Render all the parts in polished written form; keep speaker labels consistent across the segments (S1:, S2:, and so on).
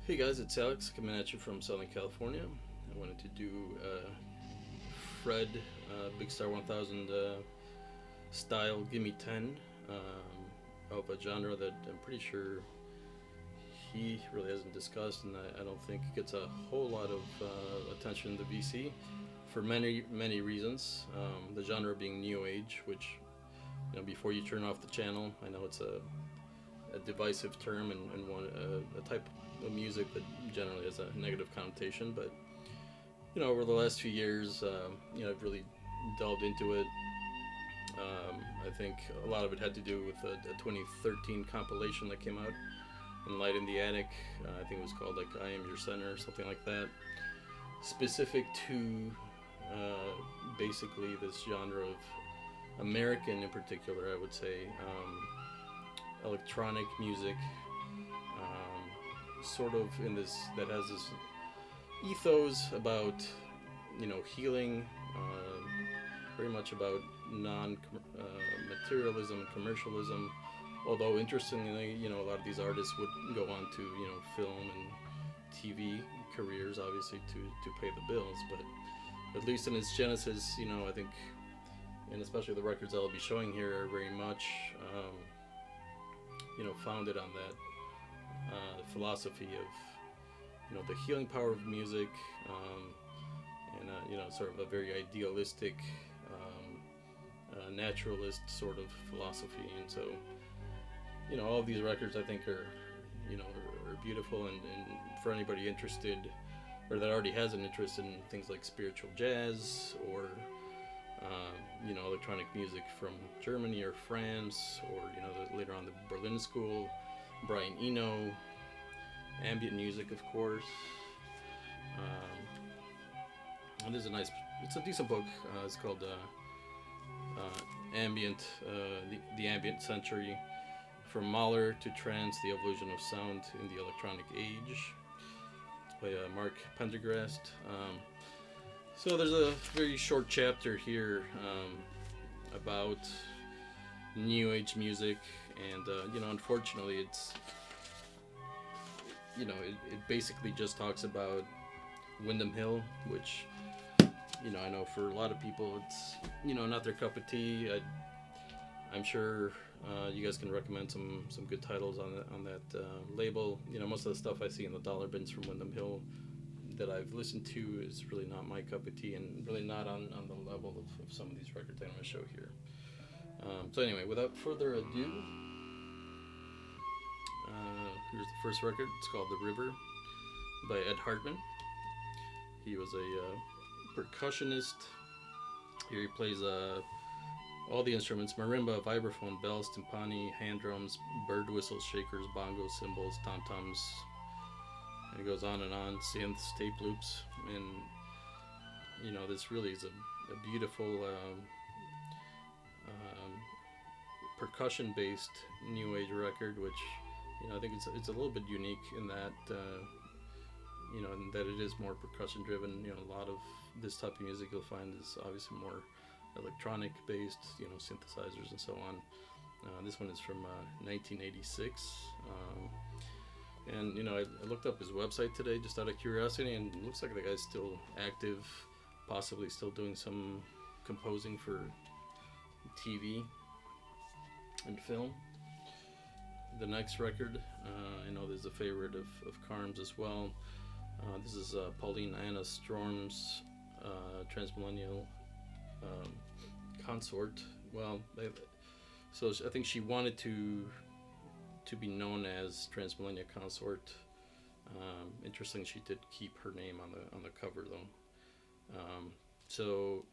S1: Hey guys, it's Alex coming at you from Southern California. I wanted to do Fred Big Star 1000 style Gimme 10 of a genre that I'm pretty sure he really hasn't discussed, and I don't think gets a whole lot of attention in the VC for many reasons. The genre being New Age, which before you turn off the channel, I know it's a divisive term and one a type of music that generally has a negative connotation. But over the last few years, I've really delved into it. I think a lot of it had to do with a 2013 compilation that came out in Light in the Attic. I think it was called like "I Am Your Center" or something like that, specific to basically this genre of American, in particular, I would say. Electronic music, sort of in this that has this ethos about healing, very much about non materialism and commercialism. Although interestingly, a lot of these artists would go on to film and TV careers, obviously to pay the bills. But at least in its genesis, I think, and especially the records I'll be showing here are very much founded on that philosophy of the healing power of music, and sort of a very idealistic, naturalist sort of philosophy. And so all of these records I think are beautiful, and for anybody interested or that already has an interest in things like spiritual jazz or electronic music from Germany or France, or later on the Berlin School, Brian Eno, ambient music, of course. And it's a decent book. It's called Ambient, the Ambient Century, from Mahler to Trance: The Evolution of Sound in the Electronic Age. It's by Mark Pendergrast. So there's a very short chapter here about New Age music, and unfortunately, it basically just talks about Windham Hill, which I know for a lot of people it's not their cup of tea. I'm sure you guys can recommend some good titles on that label. Most of the stuff I see in the dollar bins from Windham Hill that I've listened to is really not my cup of tea, and really not on the level of some of these records I'm going to show here. So anyway, without further ado, here's the first record. It's called The River by Ed Hartman. He was a percussionist. Here he plays all the instruments: marimba, vibraphone, bells, timpani, hand drums, bird whistles, shakers, bongos, cymbals, tom-toms. And it goes on and on, synths, tape loops, and this really is a beautiful percussion-based New Age record, which I think it's a little bit unique in that in that it is more percussion-driven. A lot of this type of music you'll find is obviously more electronic-based, synthesizers and so on. This one is from 1986. And I looked up his website today just out of curiosity, and it looks like the guy's still active, possibly still doing some composing for TV and film. The next record, I know there's a favorite of Carm's as well. This is Pauline Anna Storm's TransMilenio consort. Well, so I think she wanted to be known as TransMilenio Consort. Interesting, she did keep her name on the cover though. So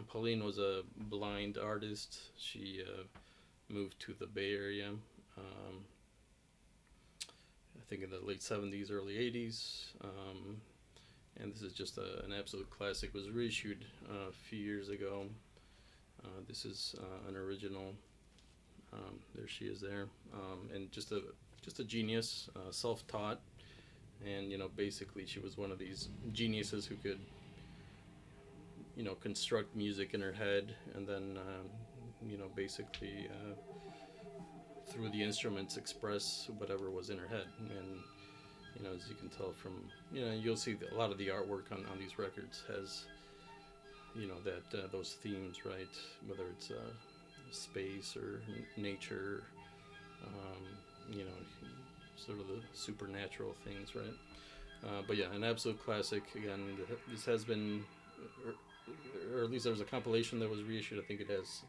S1: Pauline was a blind artist. She moved to the Bay Area, I think in the late 70s, early 80s. And this is just an absolute classic. It was reissued a few years ago. This is an original. There she is there, and just a genius, self-taught, and basically she was one of these geniuses who could construct music in her head, and then basically through the instruments express whatever was in her head. And As you can tell from, you'll see that a lot of the artwork on these records has, that those themes, right? Whether it's space or nature, you know, sort of the supernatural things, right? But yeah, an absolute classic. Again, this has been, or at least there's a compilation that was reissued. I think it has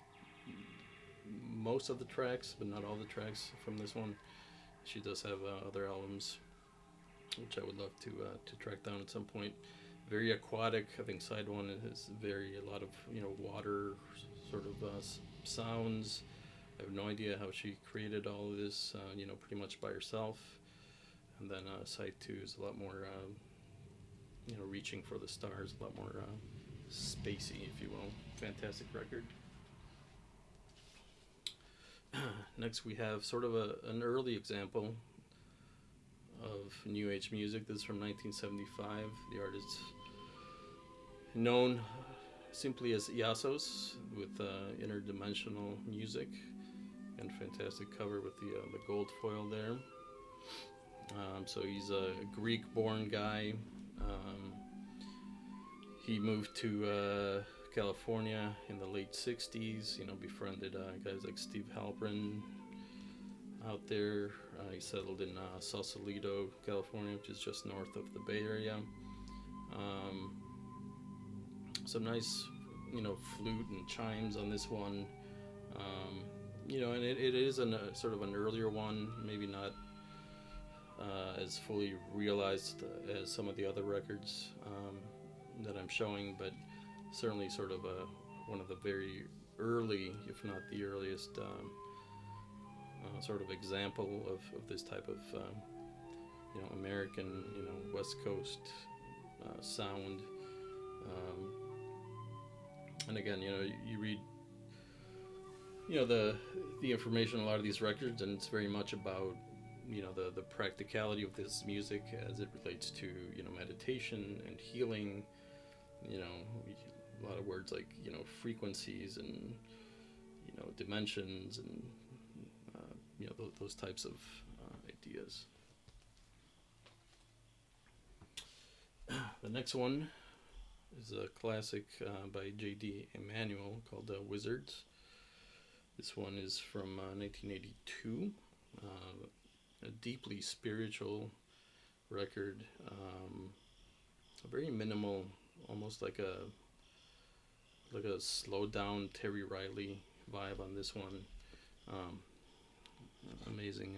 S1: most of the tracks, but not all the tracks from this one. She does have other albums, which I would love to track down at some point. Very aquatic. I think side one is a lot of water sort of sounds. I have no idea how she created all of this, pretty much by herself. And then side two is a lot more, reaching for the stars, a lot more spacey, if you will. Fantastic record. Next we have sort of an early example of New Age music. This is from 1975. The artist known simply as Iasos, with interdimensional music and fantastic cover with the gold foil there. So he's a Greek-born guy. He moved to California in the late 60s, befriended guys like Steve Halpern out there. He settled in Sausalito, California, which is just north of the Bay Area. Some nice, flute and chimes on this one. And it is sort of an earlier one, maybe not as fully realized as some of the other records that I'm showing, but certainly sort of one of the very early, if not the earliest, sort of example of this type of American, West Coast sound. And again, you read the information on a lot of these records, and it's very much about the practicality of this music as it relates to meditation and healing. A lot of words like frequencies and dimensions and those types of ideas. The next one is a classic by J.D. Emanuel called Wizards. This one is from 1982. A deeply spiritual record. A very minimal, almost like a slowed down Terry Riley vibe on this one. Amazing,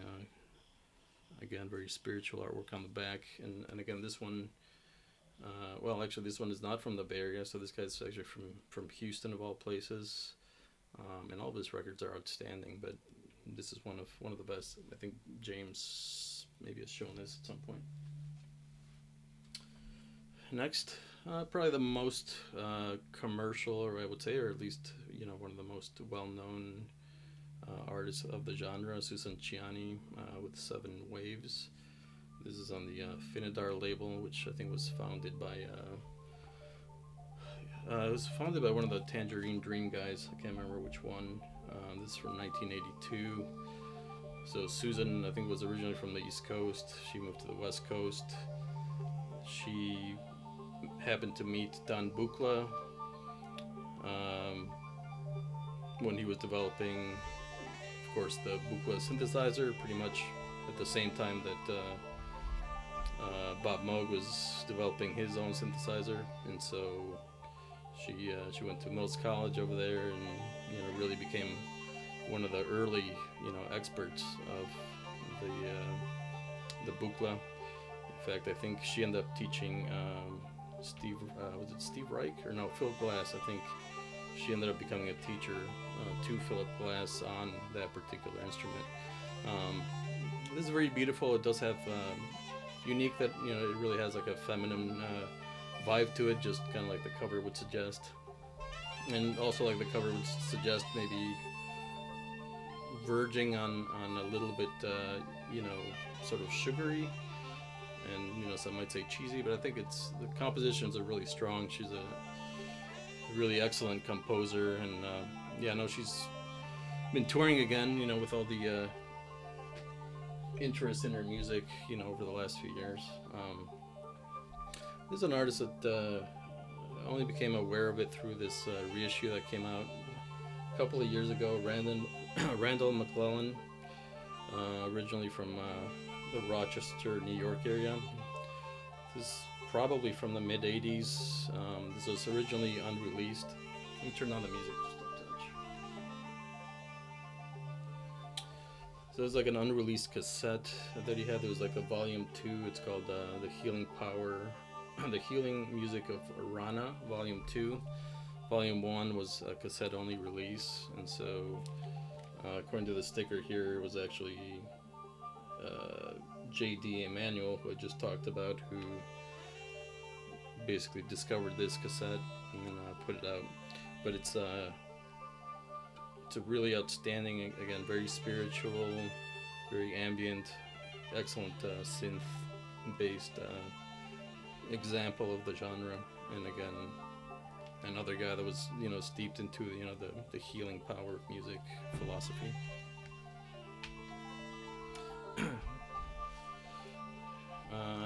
S1: again, very spiritual artwork on the back, and again, this one, this one is not from the Bay Area, so this guy's actually from Houston of all places, and all of his records are outstanding, but this is one of the best. I think James maybe has shown this at some point. Next, probably the most commercial, or I would say, or at least one of the most well-known artists of the genre, Susan Ciani, with 7 Waves. This is on the Finidar label, which I think was founded by one of the Tangerine Dream guys. I can't remember which one. This is from 1982. So Susan, I think, was originally from the East Coast. She moved to the West Coast. She happened to meet Don Buchla when he was developing, of course, the Buchla synthesizer, pretty much at the same time that Bob Moog was developing his own synthesizer, and so she went to Mills College over there, and really became one of the early experts of the Buchla. In fact, I think she ended up teaching Steve Reich or no, Philip Glass. I think she ended up becoming a teacher to Philip Glass on that particular instrument. This is very beautiful. It does have unique that it really has like a feminine vibe to it, just kind of like the cover would suggest, and also like the cover would suggest maybe verging on a little bit sort of sugary, and some might say cheesy, but I think the compositions are really strong. She's a really excellent composer, and I know she's been touring again, with all the interest in her music, over the last few years. This is an artist that I only became aware of it through this reissue that came out a couple of years ago. Randall McClellan, originally from the Rochester, New York area. This is probably from the mid 80s. This was originally unreleased. Let me turn on the music just a touch. So there's like an unreleased cassette that he had. There was like a volume 2. It's called The Healing Power, The Healing Music of Rana, volume 2. Volume 1 was a cassette only release, and so according to the sticker here, it was actually J.D. Emanuel, who I just talked about, who basically discovered this cassette and put it out. But it's a really outstanding, again, very spiritual, very ambient, excellent synth-based example of the genre. And again, another guy that was steeped into the healing power of music philosophy.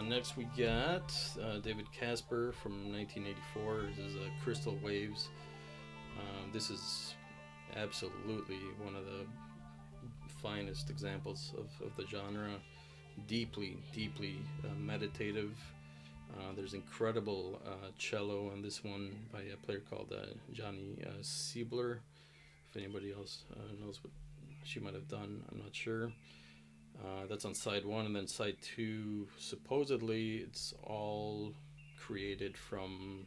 S1: Next we got David Casper from 1984. This is Crystal Waves. This is absolutely one of the finest examples of the genre. Deeply meditative. There's incredible cello on this one by a player called Johnny Siebler. If anybody else knows what she might have done, I'm not sure. That's on side 1, and then side 2, supposedly it's all created from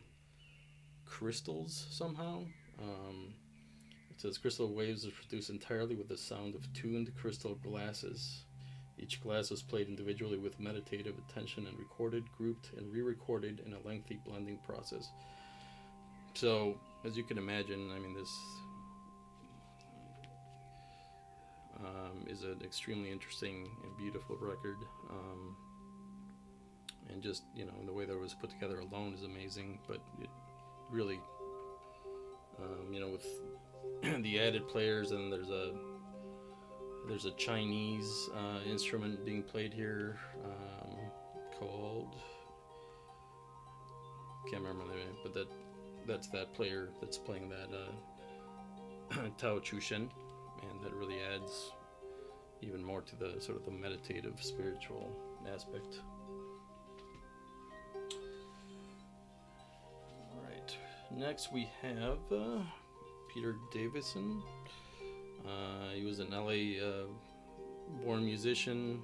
S1: crystals somehow. It says Crystal Waves is produced entirely with the sound of tuned crystal glasses. Each glass was played individually with meditative attention and recorded, grouped, and re-recorded in a lengthy blending process. So, as you can imagine, I mean, this is an extremely interesting and beautiful record. And just, the way that it was put together alone is amazing, but it really, with the added players, and there's a Chinese instrument being played here called, can't remember the name, but that's that player that's playing that Tao Chushen, and that really adds even more to the sort of the meditative spiritual aspect. Alright, next we have Peter Davison. He was an LA born musician.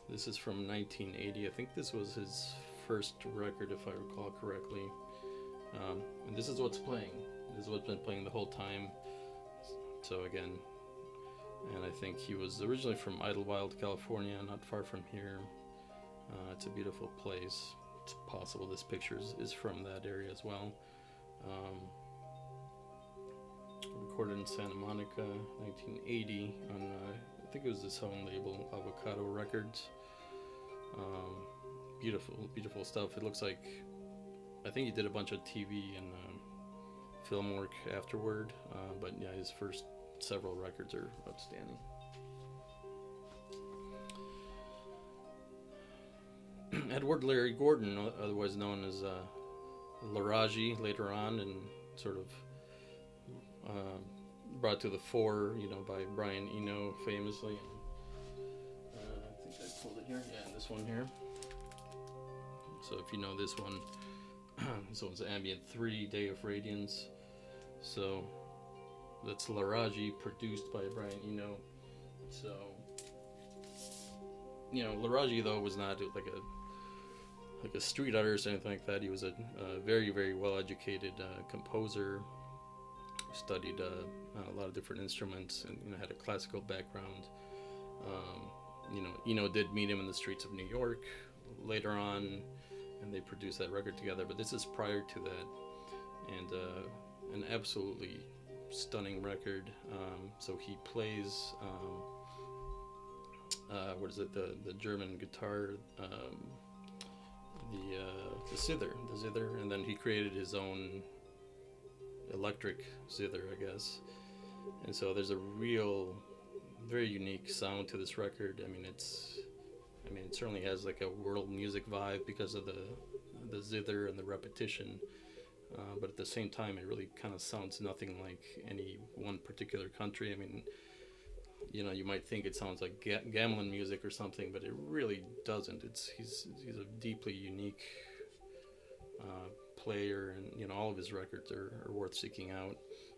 S1: This is from 1980. I think this was his first record, if I recall correctly. And this is what's playing. This is what's been playing the whole time. So again, and I think he was originally from Idlewild, California, not far from here. It's a beautiful place. It's possible this picture is from that area as well. Recorded in Santa Monica, 1980, on I think it was his own label, Avocado Records. Beautiful stuff. It looks like, I think he did a bunch of TV and film work afterward, but yeah, his first several records are outstanding. Edward Larry Gordon, otherwise known as Raji later on, and sort of brought to the fore, by Brian Eno famously. I think I pulled it here. Yeah, this one here. So if you know this one, this one's Ambient 3, Day of Radiance. So that's Raji, produced by Brian Eno. So, Raji though was not like a street artist or anything like that. He was a very, very well-educated composer. Studied a lot of different instruments, and had a classical background. Eno did meet him in the streets of New York later on, and they produced that record together. But this is prior to that, and an absolutely stunning record. So he plays what is it? The German guitar, the zither, and then he created his own electric zither, I guess. And so there's a real very unique sound to this record. I mean, it certainly has like a world music vibe because of the zither and the repetition. But at the same time, it really kind of sounds nothing like any one particular country. I mean, you might think it sounds like gamelan music or something, but it really doesn't. He's a deeply unique player, and all of his records are worth seeking out.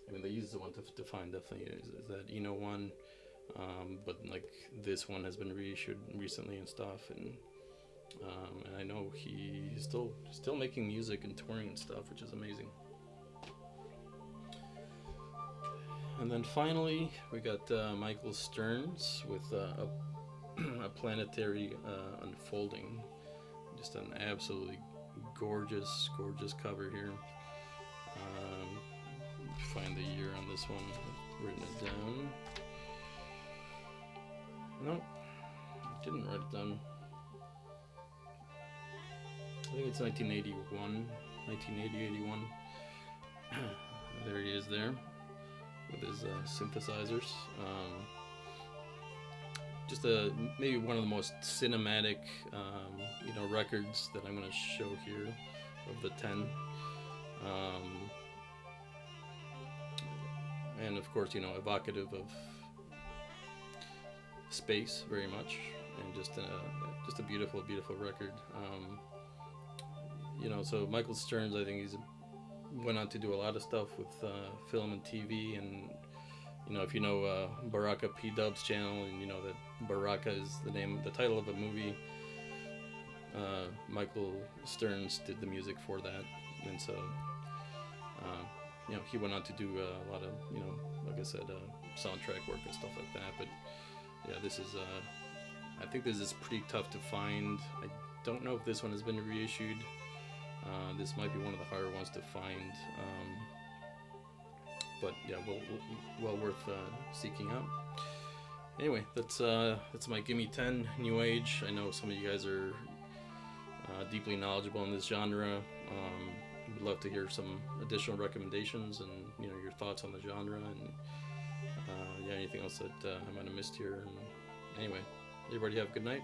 S1: I mean, the easiest one to find definitely is that one, but like this one has been reissued recently and stuff, and I know he's still making music and touring and stuff, which is amazing. And then finally, we got Michael Stearns with a Planetary Unfolding. Just an absolutely gorgeous cover here. Find the year on this one. I've written it down. No, I didn't write it down. I think it's 1981. There he is there with his synthesizers. Just maybe one of the most cinematic records that I'm going to show here of the 10. And of course, evocative of space very much, and just a beautiful record. So Michael Stearns, I think he's went on to do a lot of stuff with film and TV, and if you know Baraka P Dub's channel, and that Baraka is the title of a movie. Michael Stearns did the music for that, and so he went on to do a lot of like I said, soundtrack work and stuff like that. But yeah, this is I think this is pretty tough to find. I don't know if this one has been reissued. This might be one of the harder ones to find, but yeah, well worth seeking out. Anyway, that's my Gimme 10 New Age. I know some of you guys are deeply knowledgeable in this genre. Would love to hear some additional recommendations and your thoughts on the genre, and anything else that I might have missed here. And anyway, everybody have a good night.